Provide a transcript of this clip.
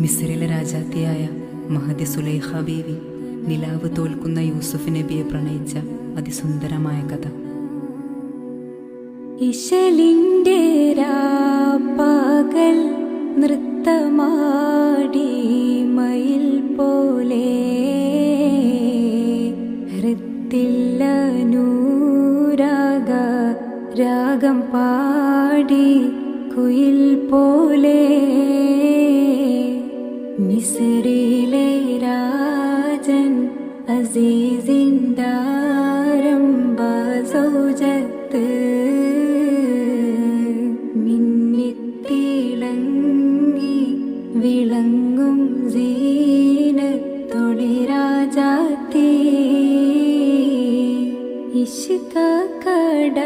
മിസ്രിലെ രാജാത്തിയായ മഹദി സുലൈഖ ബീവി നിലാവ് തോൽക്കുന്ന യൂസുഫ് നബിയെ പ്രണയിച്ച അതിസുന്ദരമായ കഥ. ഇശലിൻ്റെ രാപ്പകൽ നൃത്തമാടി മയിൽ പോലെ ഹൃത്തില്ല നൂരാഗ രാഗം പാടി കുയിൽ പോലെ മിസ്രിലെ രാജൻ അസീസിൻദാരംബ സൗജത്ത് മിന്നിത്തിളങ്ങി വിളങ്ങും സീനത്തൊളി രാജാത്തി ഇഷ്ക കട